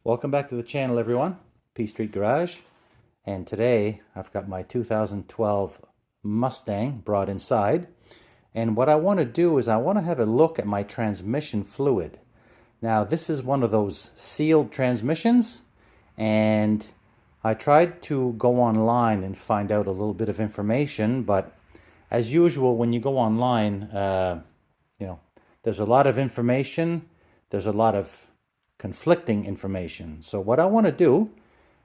Welcome back to the channel, everyone. P Street Garage. And today I've got my 2012 Mustang brought inside. And what I want to do is I want to have a look at my transmission fluid. Now, this is one of those sealed transmissions, and I tried to go online and find out a little bit of information, but as usual, when you go online, there's a lot of information, there's a lot of conflicting information. So what I want to do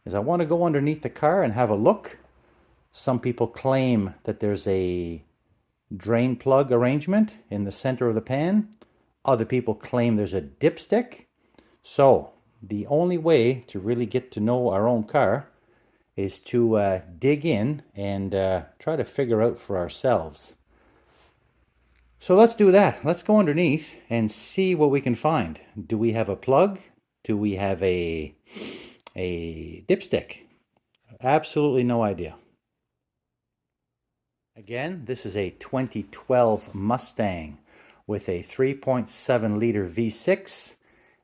is I want to go underneath the car and have a look. Some people claim that there's a drain plug arrangement in the center of the pan. Other people claim there's a dipstick. So the only way to really get to know our own car is to dig in and try to figure out for ourselves. So let's do that. Let's go underneath and see what we can find. Do we have a plug? Do we have a dipstick? Absolutely no idea. Again, this is a 2012 Mustang with a 3.7 liter V6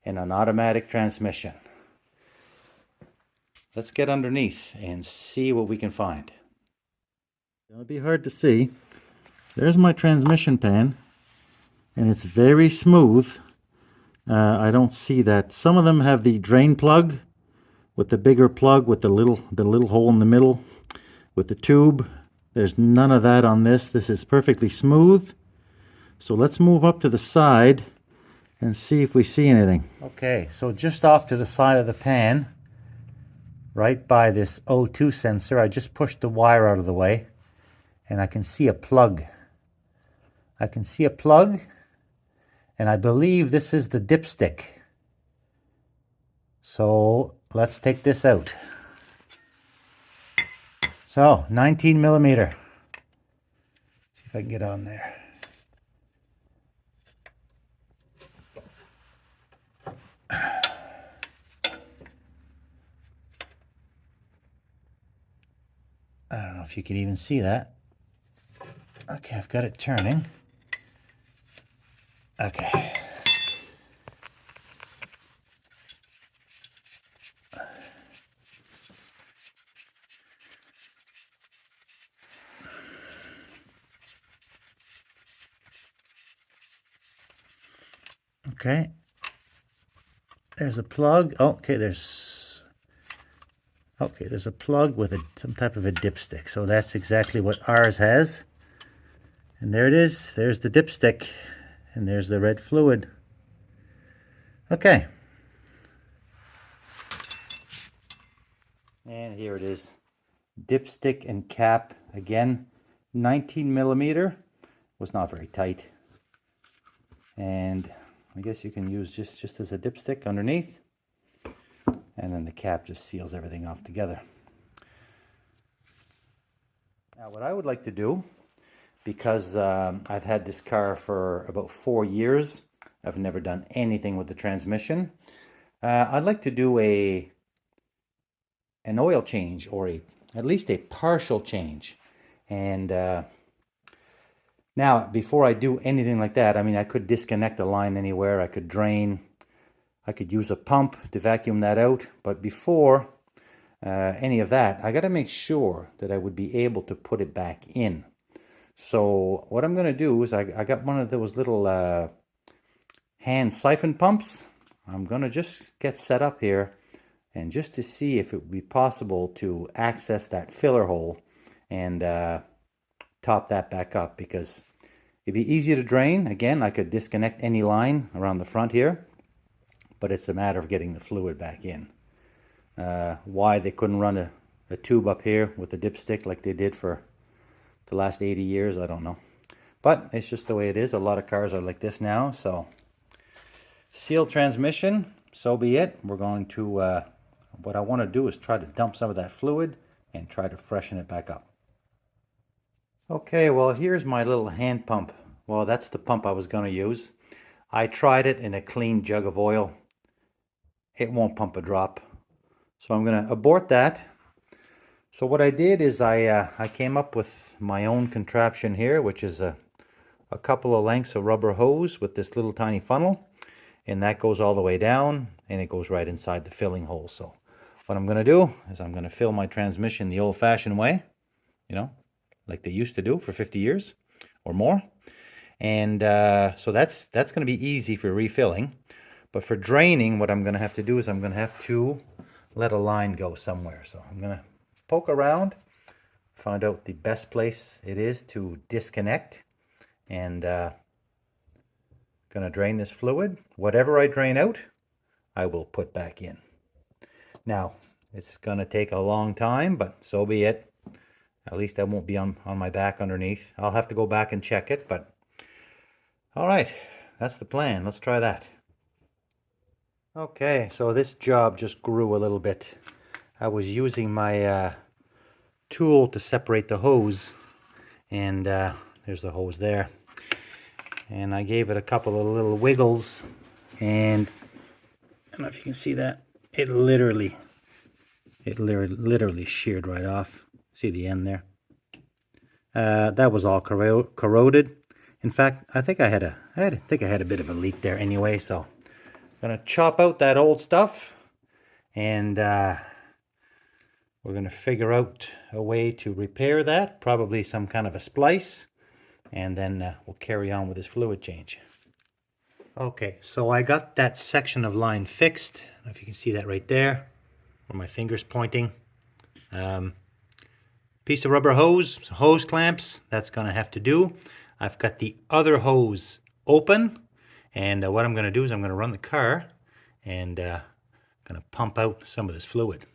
and an automatic transmission. Let's get underneath and see what we can find. It'll be hard to see. There's my transmission pan, and it's very smooth. I don't see that. Some of them have the drain plug with the bigger plug with the little hole in the middle with the tube. There's none of that on this. This is perfectly smooth. So let's move up to the side and see if we see anything. Okay, so just off to the side of the pan, right by this O2 sensor, I just pushed the wire out of the way, and I can see a plug. I can see a plug, and I believe this is the dipstick. So let's take this out. So 19 millimeter. See if I can get on there. I don't know if you can even see that. Okay, I've got it turning. Okay. Okay. There's a plug. Okay, there's a plug with some type of a dipstick. So that's exactly what ours has. And there it is. There's the dipstick. And there's the red fluid. Okay. And here it is. Dipstick and cap. Again, 19 millimeter. Was not very tight. And I guess you can use just as a dipstick underneath. And then the cap just seals everything off together. Now what I would like to do, because I've had this car for about 4 years. I've never done anything with the transmission. I'd like to do an oil change, or at least a partial change. And now, before I do anything like that, I mean, I could disconnect a line anywhere. I could drain. I could use a pump to vacuum that out. But before any of that, I got to make sure that I would be able to put it back in. So what I'm going to do is I got one of those little hand siphon pumps. I'm going to just get set up here and just to see if it would be possible to access that filler hole and top that back up, because it'd be easy to drain. Again, I could disconnect any line around the front here, but it's a matter of getting the fluid back in. Why they couldn't run a tube up here with a dipstick like they did for the last 80 years, I don't know. But it's just the way it is. A lot of cars are like this now. So sealed transmission, so be it. We're going to, what I want to do is try to dump some of that fluid and try to freshen it back up. Okay, well, here's my little hand pump. Well, that's the pump I was going to use. I tried it in a clean jug of oil. It won't pump a drop. So I'm going to abort that. So what I did is I came up with my own contraption here, which is a couple of lengths of rubber hose with this little tiny funnel. and that goes all the way down, and it goes right inside the filling hole. So what I'm going to do is I'm going to fill my transmission the old-fashioned way, you know, like they used to do for 50 years or more. And so that's going to be easy for refilling. But for draining, what I'm going to have to do is I'm going to have to let a line go somewhere. So I'm going to poke around, find out the best place it is to disconnect, and going to drain this fluid. Whatever I drain out, I will put back in. Now, it's going to take a long time, but so be it. At least I won't be on my back underneath. I'll have to go back and check it, but all right, that's the plan. Let's try that. Okay, so this job just grew a little bit. I was using my tool to separate the hose, and there's the hose there. And I gave it a couple of little wiggles, and I don't know if you can see that. It literally sheared right off. See the end there? That was all corroded. In fact, I think I had a bit of a leak there anyway. So I'm gonna chop out that old stuff, and we're gonna figure out a way to repair that. Probably some kind of a splice, and then we'll carry on with this fluid change. Okay, so I got that section of line fixed. I don't know if you can see that right there, where my finger's pointing. Piece of rubber hose clamps, that's gonna have to do. I've got the other hose open, and what I'm gonna do is I'm gonna run the car and gonna pump out some of this fluid.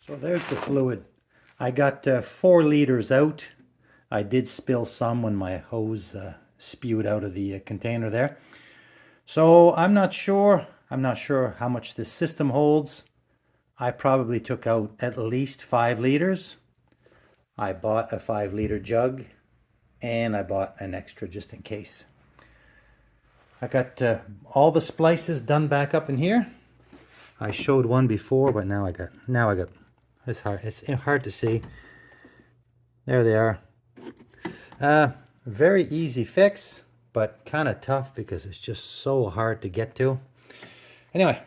So there's the fluid. I got 4 liters out. I did spill some when my hose spewed out of the container there. So I'm not sure how much this system holds. I probably took out at least 5 liters. I bought a 5-liter jug, and I bought an extra just in case. I got all the splices done back up in here. I showed one before, but now I got it's hard to see. There they are. Very easy fix, but kind of tough because it's just so hard to get to. Anyway,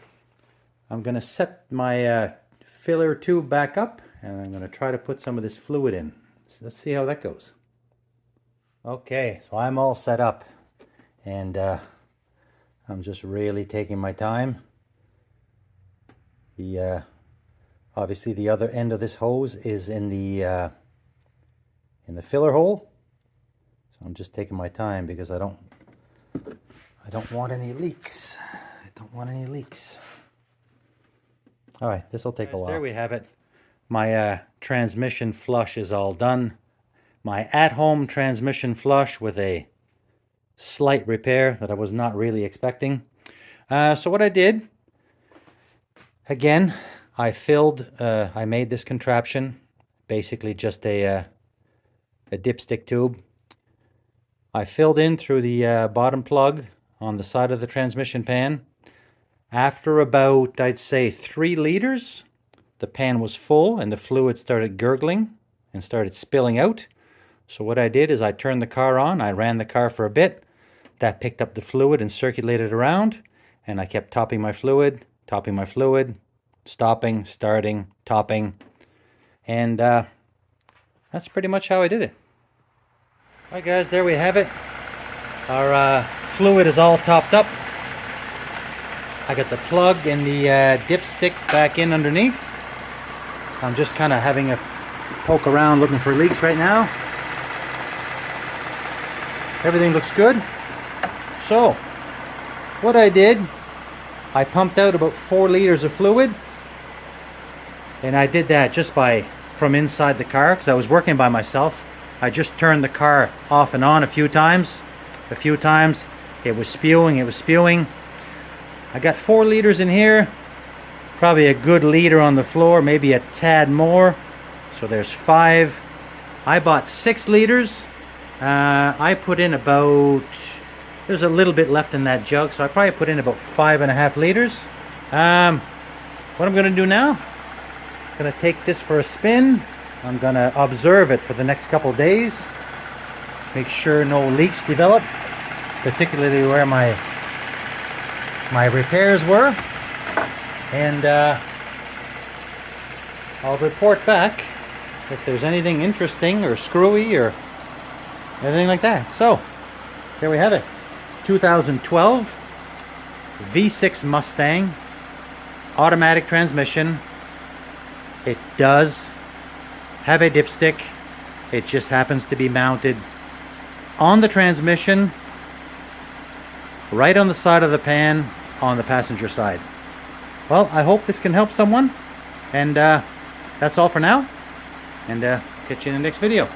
I'm going to set my filler tube back up, and I'm going to try to put some of this fluid in. So let's see how that goes. Okay, so I'm all set up, and I'm just really taking my time. Obviously the other end of this hose is in the filler hole, so I'm just taking my time because I don't want any leaks. I don't want any leaks. All right, this will take a while. There we have it. My transmission flush is all done. My at-home transmission flush with a slight repair that I was not really expecting. So what I did, again, I made this contraption, basically just a dipstick tube. I filled in through the bottom plug on the side of the transmission pan. After about, I'd say 3 liters, the pan was full and the fluid started gurgling and started spilling out. So what I did is I turned the car on, I ran the car for a bit, that picked up the fluid and circulated around, and I kept topping my fluid, stopping, starting, topping, and that's pretty much how I did it. Alright guys, there we have it. Our fluid is all topped up. I got the plug and the dipstick back in underneath. I'm just kind of having a poke around looking for leaks right now. Everything looks good. So, what I did, I pumped out about 4 liters of fluid, and I did that just from inside the car because I was working by myself. I just turned the car off and on a few times. It was spewing. I got 4 liters in here, probably a good liter on the floor, maybe a tad more. So there's 5. I bought 6 liters. I put in about, there's a little bit left in that jug, so I probably put in about 5.5 liters. What I'm going to do now, I'm going to take this for a spin. I'm going to observe it for the next couple days. Make sure no leaks develop, particularly where my repairs were. And I'll report back if there's anything interesting or screwy or anything like that. So, there we have it. 2012 V6 Mustang, automatic transmission. It does have a dipstick. It just happens to be mounted on the transmission, right on the side of the pan on the passenger side. Well, I hope this can help someone, and that's all for now, and catch you in the next video.